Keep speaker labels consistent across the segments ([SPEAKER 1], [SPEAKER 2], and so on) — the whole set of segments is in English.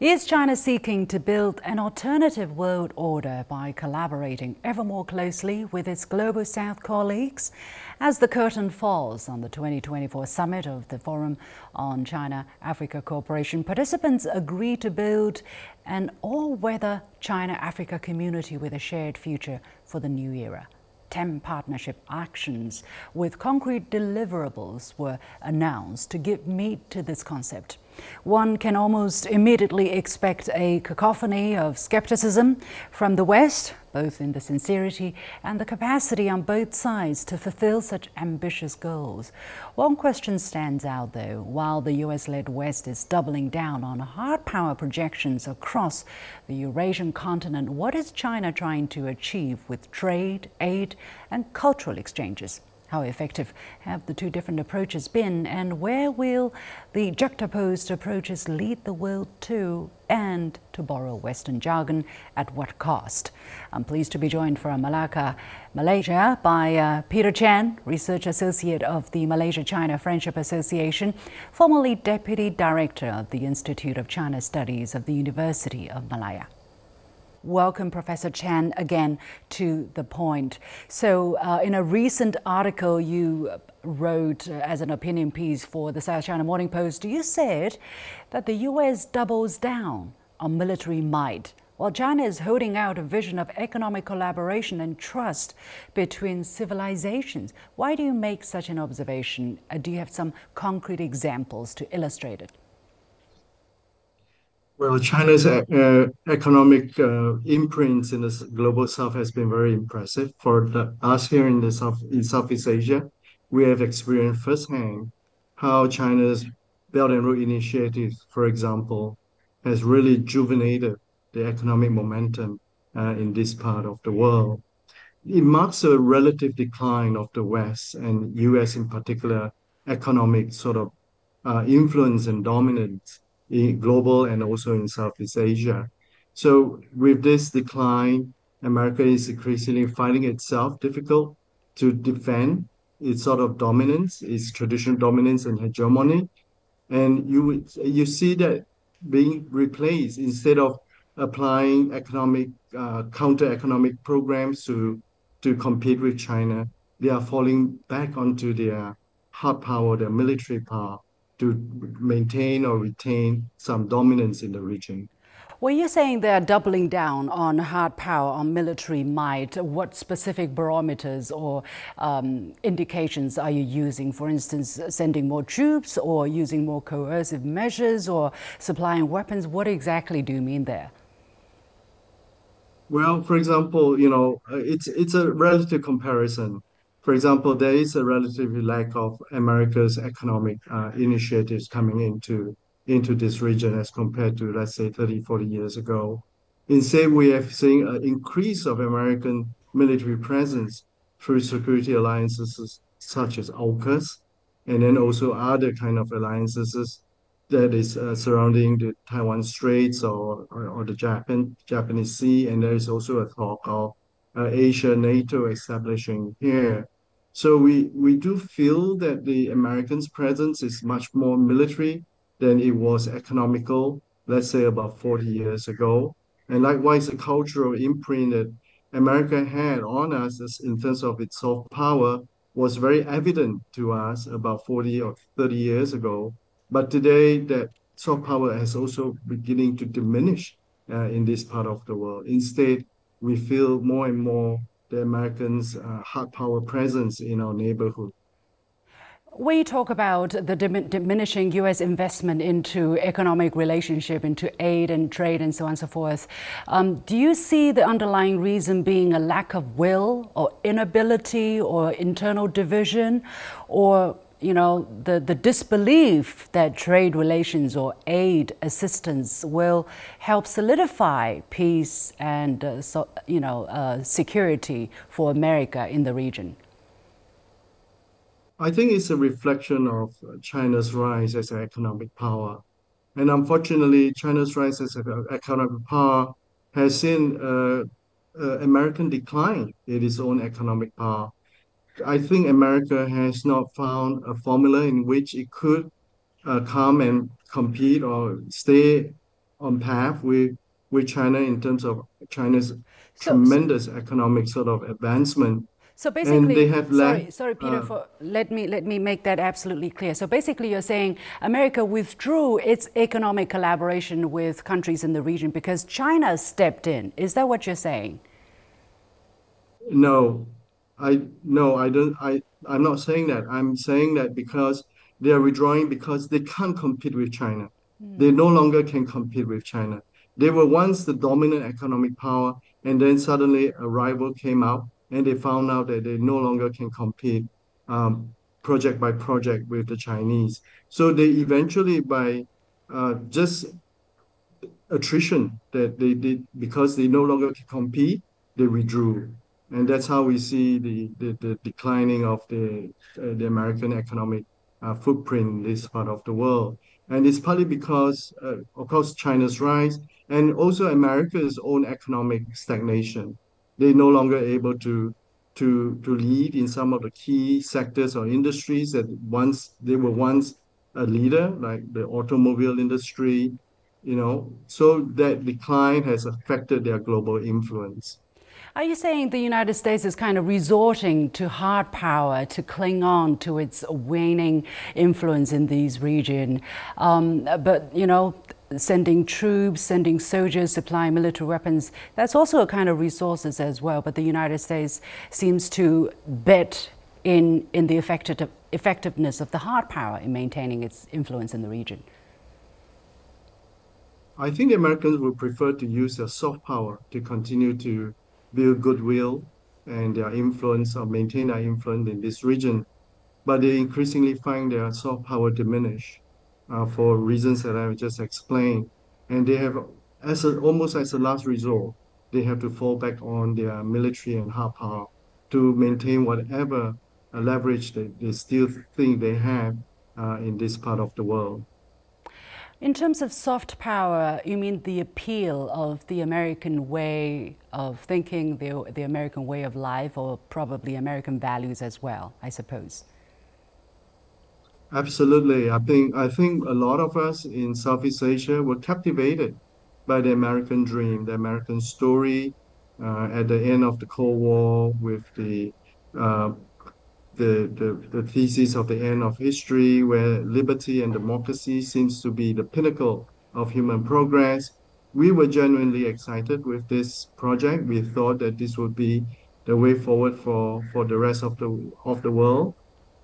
[SPEAKER 1] Is China seeking to build an alternative world order by collaborating ever more closely with its Global South colleagues? As the curtain falls on the 2024 summit of the Forum on China-Africa Cooperation, participants agree to build an all-weather China-Africa community with a shared future for the new era. 10 partnership actions with concrete deliverables were announced to give meat to this concept. One can almost immediately expect a cacophony of skepticism from the West, both in the sincerity and the capacity on both sides to fulfill such ambitious goals. One question stands out, though. While the US-led West is doubling down on hard power projections across the Eurasian continent, what is China trying to achieve with trade, aid, and cultural exchanges? How effective have the two different approaches been, and where will the juxtaposed approaches lead the world to, and, to borrow Western jargon, at what cost? I'm pleased to be joined from Malacca, Malaysia by Peter Chang, Research Associate of the Malaysia-China Friendship Association, formerly Deputy Director of the Institute of China Studies of the University of Malaya. Welcome, Professor Chang, again to The Point. So in a recent article you wrote as an opinion piece for the South China Morning Post, you said that the US doubles down on military might, while China is holding out a vision of economic collaboration and trust between civilizations. Why do you make such an observation? Do you have some concrete examples to illustrate it?
[SPEAKER 2] Well, China's economic imprint in the global south has been very impressive. For us here in the in Southeast Asia, we have experienced firsthand how China's Belt and Road Initiative, for example, has really rejuvenated the economic momentum in this part of the world. It marks a relative decline of the West and US in particular economic sort of influence and dominance in global and also in Southeast Asia. So with this decline, America is increasingly finding itself difficult to defend its sort of dominance, its traditional dominance and hegemony. And you see that being replaced instead of applying economic counter economic programs to compete with China, they are falling back onto their hard power, their military power to maintain or retain some dominance in the region.
[SPEAKER 1] Well, you're saying they're doubling down on hard power, on military might. What specific barometers or indications are you using? For instance, sending more troops or using more coercive measures or supplying weapons? What exactly do you mean there?
[SPEAKER 2] Well, for example, it's a relative comparison. For example, there is a relative lack of America's economic initiatives coming into this region as compared to, let's say, 30, 40 years ago. Instead, we have seen an increase of American military presence through security alliances such as AUKUS, and then also other kind of alliances that is surrounding the Taiwan Straits or the Japanese Sea, and there is also a talk of Asia NATO establishing here. So we do feel that the Americans' presence is much more military than it was economical, let's say about 40 years ago. And likewise, the cultural imprint that America had on us in terms of its soft power was very evident to us about 40 or 30 years ago. But today, that soft power has also beginning to diminish in this part of the world. Instead, we feel more and more the Americans' hard power presence in our neighborhood.
[SPEAKER 1] When you talk about the diminishing U.S. investment into economic relationship, into aid and trade and so on and so forth, do you see the underlying reason being a lack of will or inability or internal division, or the disbelief that trade relations or aid assistance will help solidify peace and security for America in the region?
[SPEAKER 2] I think it's a reflection of China's rise as an economic power. And unfortunately, China's rise as an economic power has seen American decline in its own economic power. I think America has not found a formula in which it could come and compete or stay on path with China in terms of China's
[SPEAKER 1] So,
[SPEAKER 2] tremendous economic sort of advancement,
[SPEAKER 1] so
[SPEAKER 2] and they
[SPEAKER 1] basically,
[SPEAKER 2] have lacked.
[SPEAKER 1] sorry, Peter,
[SPEAKER 2] Uh,
[SPEAKER 1] for let me make that absolutely clear. So basically, you're saying America withdrew its economic collaboration with countries in the region because China stepped in. Is that what you're saying?
[SPEAKER 2] No, I don't I'm not saying that. I'm saying that because they are withdrawing because they can't compete with China. They no longer can compete with China. They were once the dominant economic power, and then suddenly a rival came out, and they found out that they no longer can compete project by project with the Chinese. So they eventually, by just attrition, that they did because they no longer can compete, they withdrew. And that's how we see the declining of the American economic footprint in this part of the world. And it's partly because, of course, China's rise and also America's own economic stagnation. They're no longer able to lead in some of the key sectors or industries that once they were once a leader, like the automobile industry, so that decline has affected their global influence.
[SPEAKER 1] Are you saying the United States is kind of resorting to hard power to cling on to its waning influence in these regions? But, sending troops, sending soldiers, supplying military weapons, that's also a kind of resources as well. But the United States seems to bet in the effectiveness of the hard power in maintaining its influence in the region.
[SPEAKER 2] I think the Americans would prefer to use their soft power to continue to build goodwill and their influence or maintain their influence in this region, but they increasingly find their soft power diminish for reasons that I've just explained. And they have, almost as a last resort, they have to fall back on their military and hard power to maintain whatever leverage they still think they have in this part of the world.
[SPEAKER 1] In terms of soft power, you mean the appeal of the American way of thinking, the American way of life, or probably American values as well, I suppose.
[SPEAKER 2] Absolutely. I think a lot of us in Southeast Asia were captivated by the American dream, the American story at the end of the Cold War with uh, the thesis of the end of history, where liberty and democracy seems to be the pinnacle of human progress. We were genuinely excited with this project. We thought that this would be the way forward for the rest of the world.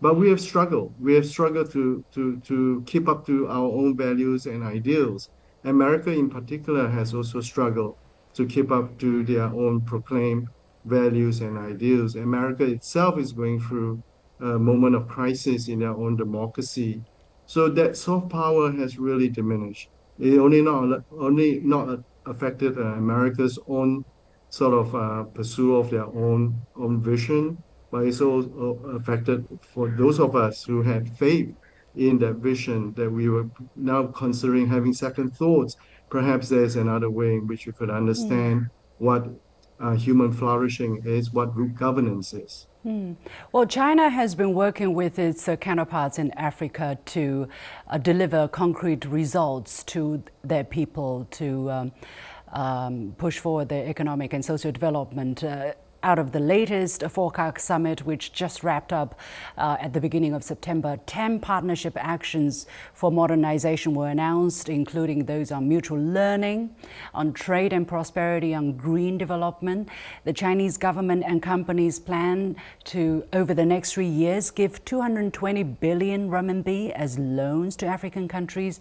[SPEAKER 2] But we have struggled. We have struggled to keep up to our own values and ideals. America, in particular, has also struggled to keep up to their own proclaimed values and ideals. America itself is going through a moment of crisis in their own democracy. So that soft power has really diminished. It only not affected America's own sort of pursuit of their own vision, but it's also affected for those of us who had faith in that vision that we were now considering having second thoughts. Perhaps there's another way in which we could understand what human flourishing is, what good governance is.
[SPEAKER 1] Well, China has been working with its counterparts in Africa to deliver concrete results to their people to push forward their economic and social development. Out of the latest FOCAC summit, which just wrapped up at the beginning of September, 10 partnership actions for modernization were announced, including those on mutual learning, on trade and prosperity, on green development. The Chinese government and companies plan to, over the next 3 years, give 220 billion renminbi as loans to African countries,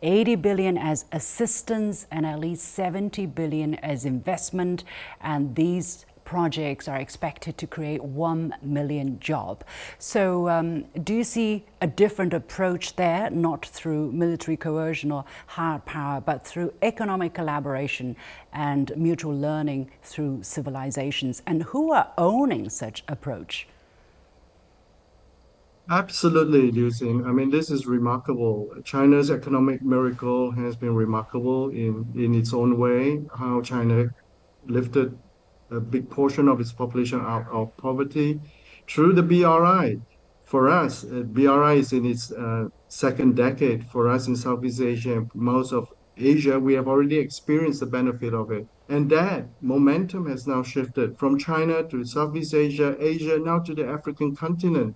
[SPEAKER 1] 80 billion as assistance, and at least 70 billion as investment. And these projects are expected to create 1 million jobs. So do you see a different approach there, not through military coercion or hard power, but through economic collaboration and mutual learning through civilizations? And who are owning such approach?
[SPEAKER 2] Absolutely, Liu Xin. I mean, this is remarkable. China's economic miracle has been remarkable in its own way, how China lifted a big portion of its population out of poverty through the BRI. For us, BRI is in its second decade. For us in Southeast Asia, most of Asia, we have already experienced the benefit of it. And that momentum has now shifted from China to Southeast Asia, Asia, now to the African continent.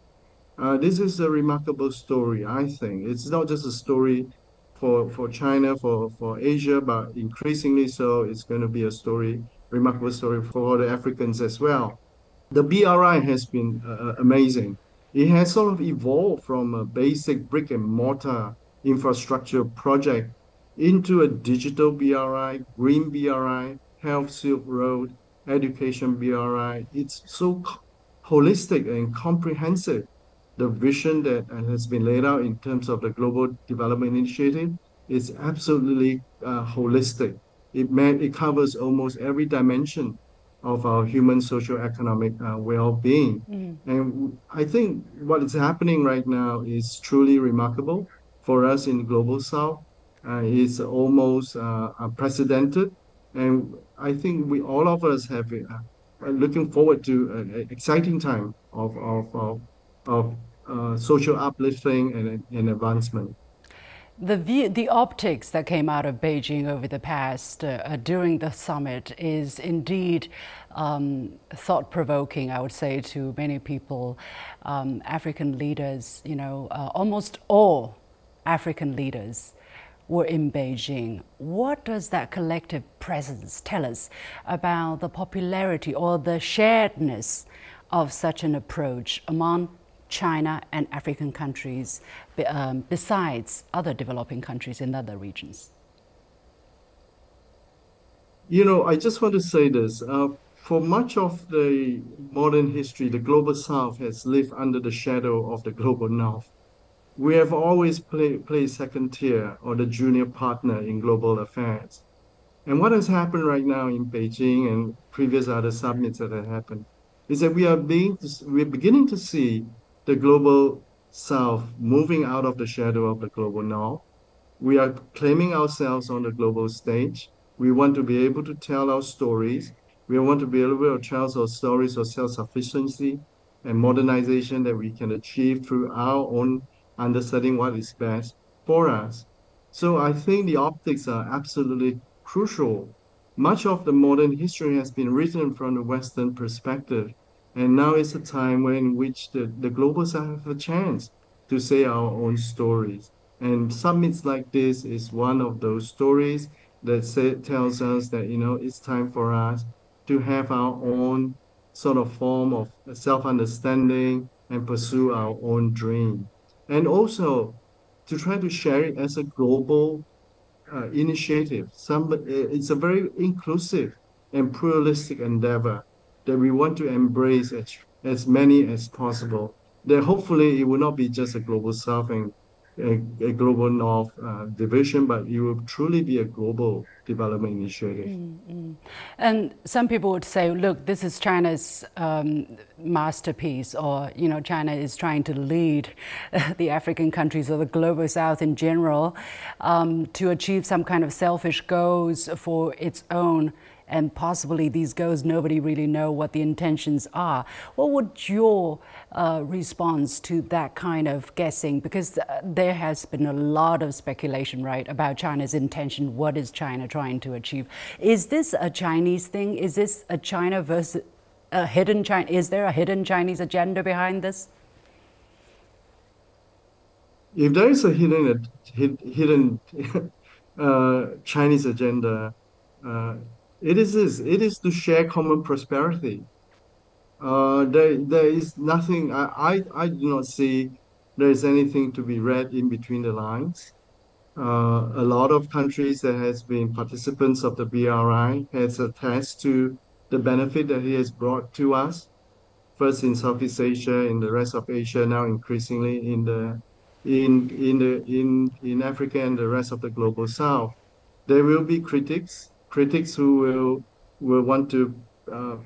[SPEAKER 2] This is a remarkable story, I think. It's not just a story for China, for Asia, but increasingly so, it's going to be a story, remarkable story for the Africans as well. The BRI has been amazing. It has sort of evolved from a basic brick and mortar infrastructure project into a digital BRI, green BRI, health Silk Road, education BRI. It's so holistic and comprehensive. The vision that has been laid out in terms of the Global Development Initiative is absolutely holistic. It covers almost every dimension of our human social economic well-being. And I think what is happening right now is truly remarkable for us in the Global South. It's almost unprecedented. And I think we all of us have looking forward to an exciting time of social uplifting and advancement.
[SPEAKER 1] The optics that came out of Beijing over the past during the summit is indeed thought-provoking, I would say, to many people. African leaders, almost all African leaders were in Beijing. What does that collective presence tell us about the popularity or the sharedness of such an approach among China and African countries, besides other developing countries in other regions?
[SPEAKER 2] I just want to say this. For much of the modern history, the global south has lived under the shadow of the global north. We have always played second tier or the junior partner in global affairs. And what has happened right now in Beijing and previous other summits that have happened is that we're beginning to see the global south moving out of the shadow of the global north. We are claiming ourselves on the global stage. We want to be able to tell our stories. We want to be able to tell our stories of self-sufficiency and modernization that we can achieve through our own understanding what is best for us. So I think the optics are absolutely crucial. Much of the modern history has been written from the Western perspective, and now is a time in which the global south have a chance to say our own stories. And summits like this is one of those stories that tells us that, it's time for us to have our own sort of form of self-understanding and pursue our own dream. And also to try to share it as a global initiative. It's a very inclusive and pluralistic endeavor that we want to embrace as many as possible. That hopefully it will not be just a global south and a global north division, but it will truly be a global development initiative.
[SPEAKER 1] And some people would say, look, this is China's masterpiece, or, China is trying to lead the African countries or the global south in general to achieve some kind of selfish goals for its own. And possibly these goals, nobody really know what the intentions are. What would your response to that kind of guessing? Because there has been a lot of speculation, right, about China's intention. What is China trying to achieve? Is this a Chinese thing? Is this a China versus a hidden China? Is there a hidden Chinese agenda behind this?
[SPEAKER 2] If there is a hidden Chinese agenda, uh, it is this. It is to share common prosperity. There is nothing. I do not see there is anything to be read in between the lines. A lot of countries that has been participants of the BRI has attest to the benefit that it has brought to us. First in Southeast Asia, in the rest of Asia, now increasingly in Africa and the rest of the global South. There will be critics who will want to uh,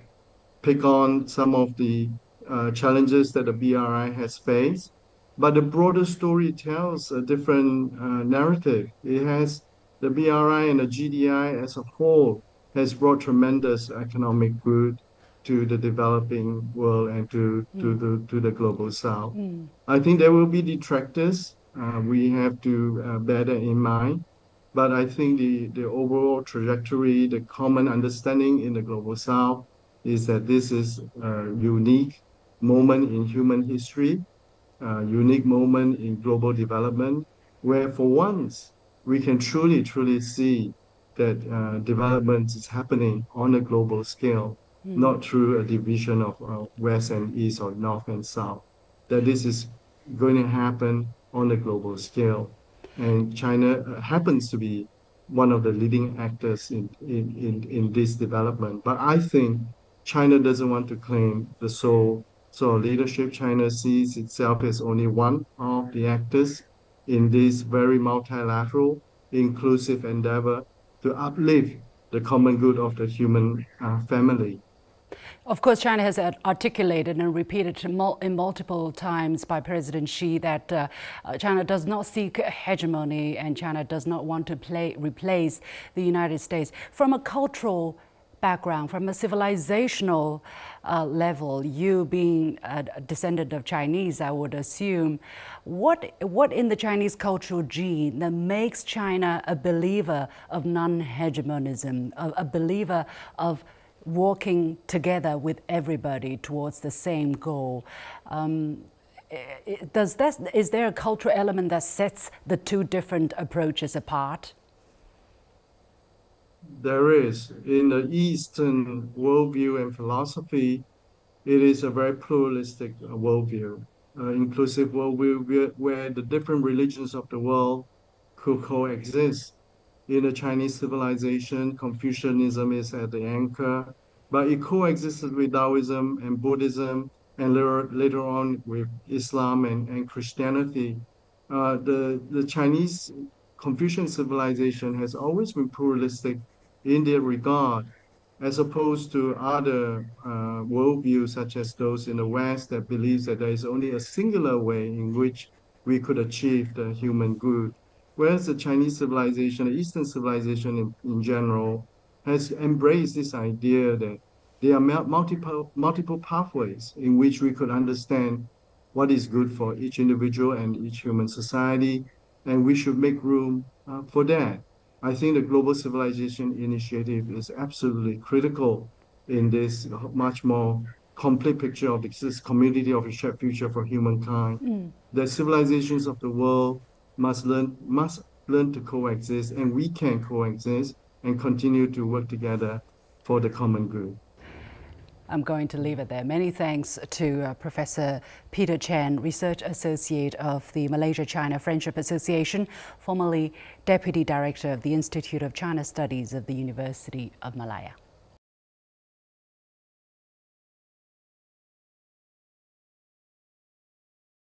[SPEAKER 2] pick on some of the challenges that the BRI has faced. But the broader story tells a different narrative. The BRI and the GDI as a whole has brought tremendous economic good to the developing world and to the global south. I think there will be detractors. We have to bear that in mind. But I think the overall trajectory, the common understanding in the Global South is that this is a unique moment in human history, unique moment in global development, where for once we can truly see that development is happening on a global scale, not through a division of West and East or North and South, that this is going to happen on a global scale. And China happens to be one of the leading actors in this development. But I think China doesn't want to claim the sole leadership. China sees itself as only one of the actors in this very multilateral, inclusive endeavor to uplift the common good of the human family.
[SPEAKER 1] Of course, China has articulated and repeated in multiple times by President Xi that China does not seek hegemony and China does not want to replace the United States. From a cultural background, from a civilizational level, you being a descendant of Chinese, I would assume, what in the Chinese cultural gene that makes China a believer of non-hegemonism, a believer of working together with everybody towards the same goal? Is there a cultural element that sets the two different approaches apart?
[SPEAKER 2] There is. In the Eastern worldview and philosophy, it is a very pluralistic worldview, inclusive worldview where the different religions of the world could coexist. In the Chinese civilization, Confucianism is at the anchor, but it coexisted with Taoism and Buddhism, and later on with Islam and Christianity. The Chinese Confucian civilization has always been pluralistic in their regard, as opposed to other worldviews such as those in the West that believes that there is only a singular way in which we could achieve the human good. Whereas the Chinese civilization, the Eastern civilization in general, has embraced this idea that there are multiple pathways in which we could understand what is good for each individual and each human society, and we should make room for that. I think the Global Civilization Initiative is absolutely critical in this much more complete picture of this community of a shared future for humankind. The civilizations of the world must learn to coexist, and we can coexist and continue to work together for the common good.
[SPEAKER 1] I'm going to leave it there. Many thanks to Professor Peter Chang, Research Associate of the Malaysia-China Friendship Association, formerly Deputy Director of the Institute of China Studies of the University of Malaya.